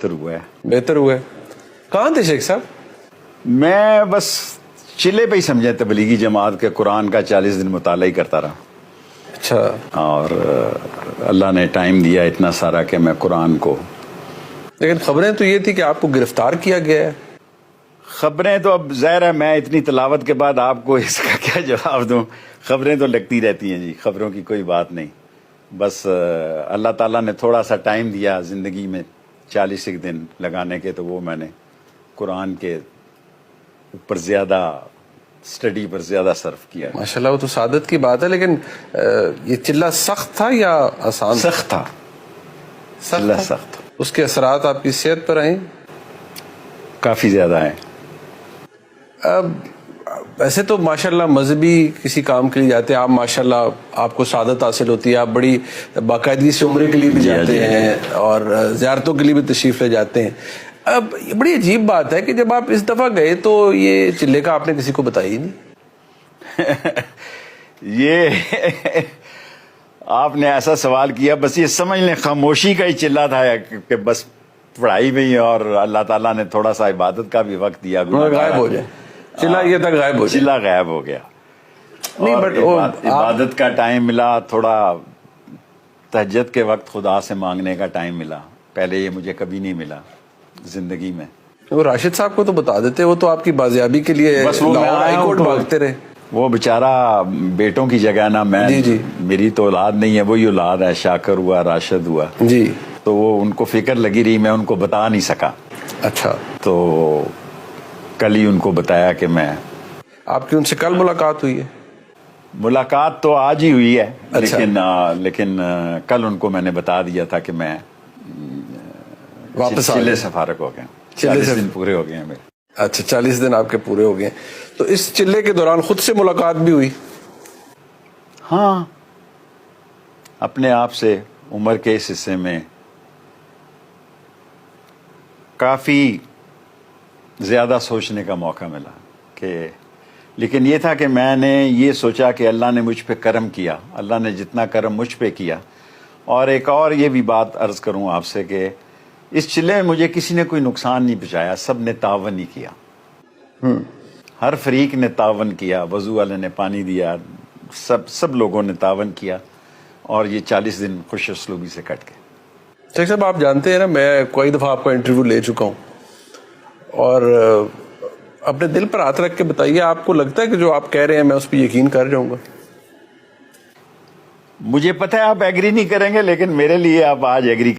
بہتر ہوا ہے. بہتر ہوا ہے. کہاں تھے شیخ صاحب؟ میں بس چلے پہ ہی سمجھے تبلیغی جماعت کے قرآن کا 40 دن مطالعہ ہی کرتا رہا. اچھا. اور اللہ نے ٹائم دیا اتنا سارا کہ میں قرآن کو. لیکن خبریں تو یہ تھی کہ آپ کو گرفتار کیا گیا ہے. خبریں تو اب ظاہر ہے میں اتنی تلاوت کے بعد آپ کو اس کا کیا جواب دوں. خبریں تو لگتی رہتی ہیں جی, خبروں کی کوئی بات نہیں. بس اللہ تعالیٰ نے تھوڑا سا ٹائم دیا زندگی میں 40 دن لگانے کے, تو وہ میں نے قرآن کے اوپر زیادہ اسٹڈی پر زیادہ صرف کیا. ماشاءاللہ, وہ تو سعادت کی بات ہے. لیکن یہ چلہ سخت تھا یا آسان؟ سخت تھا. چلہ سخت تھا. اس کے اثرات آپ کی صحت پر آئیں؟ کافی زیادہ ہیں. اب ویسے تو ماشاءاللہ مذہبی کسی کام کے لیے جاتے ہیں آپ, ماشاءاللہ آپ کو سعادت حاصل ہوتی ہے, آپ بڑی باقاعدگی سے عمرے کے لیے بھی جاتے ہیں اور زیارتوں کے لیے بھی تشریف لے جاتے ہیں. اب یہ بڑی عجیب بات ہے کہ جب آپ اس دفعہ گئے تو یہ چلے کا آپ نے کسی کو بتایا ہی نہیں. یہ آپ نے ایسا سوال کیا, بس یہ سمجھ لیں خاموشی کا ہی چلہ تھا کہ بس پڑھائی میں ہی, اور اللہ تعالیٰ نے تھوڑا سا عبادت کا بھی وقت دیا. غائب ہو جائے چلہ, یہ تک غائب ہو جائے. چلہ غائب ہو گیا. نہیں بٹ عبادت کا ٹائم ملا, تھوڑا تہجد کے وقت خدا سے مانگنے کا ٹائم ملا. پہلے یہ مجھے کبھی نہیں ملا زندگی میں. وہ راشد صاحب کو تو بتا دیتے, وہ تو آپ کی بازیابی کے لیے ہائی کورٹ بھاگتے رہے. وہ بیچارہ بیٹوں کی جگہ نا, میں جی میری تو اولاد نہیں ہے, وہی اولاد ہے. شاکر ہوا, راشد ہوا جی, تو وہ ان کو فکر لگی رہی, میں ان کو بتا نہیں سکا. اچھا. تو کل ہی ان کو بتایا کہ میں. آپ کی ان سے کل ملاقات ہوئی ہے؟ ملاقات تو آج ہی ہوئی ہے. اچھا. لیکن کل ان کو میں نے بتا دیا تھا کہ میں واپس چلے سے فارغ ہو گئے. 40 دن پورے ہو گئے ہیں میرے. اچھا, 40 دن آپ کے پورے ہو گئے. تو اس چلے کے دوران خود سے ملاقات بھی ہوئی؟ ہاں, اپنے آپ سے عمر کے اس حصے میں کافی زیادہ سوچنے کا موقع ملا کہ, لیکن یہ تھا کہ میں نے یہ سوچا کہ اللہ نے مجھ پہ کرم کیا, اللہ نے جتنا کرم مجھ پہ کیا. اور ایک اور یہ بھی بات عرض کروں آپ سے کہ اس چلے میں مجھے کسی نے کوئی نقصان نہیں پہنچایا, سب نے تعاون ہی کیا. ہر فریق نے تعاون کیا, وضو والے نے پانی دیا, سب لوگوں نے تعاون کیا, اور یہ 40 دن خوش اسلوبی سے کٹ گئے. شیخ صاحب, آپ جانتے ہیں نا, میں کوئی دفعہ آپ کا انٹرویو لے چکا ہوں, اور اپنے دل پر ہاتھ رکھ کے بتائیے, آپ کو لگتا ہے کہ جو آپ کہہ رہے ہیں میں اس پہ یقین کر جاؤں گا؟ مجھے پتہ ہے آپ ایگری نہیں کریں گے, لیکن میرے لیے آپ آج ایگری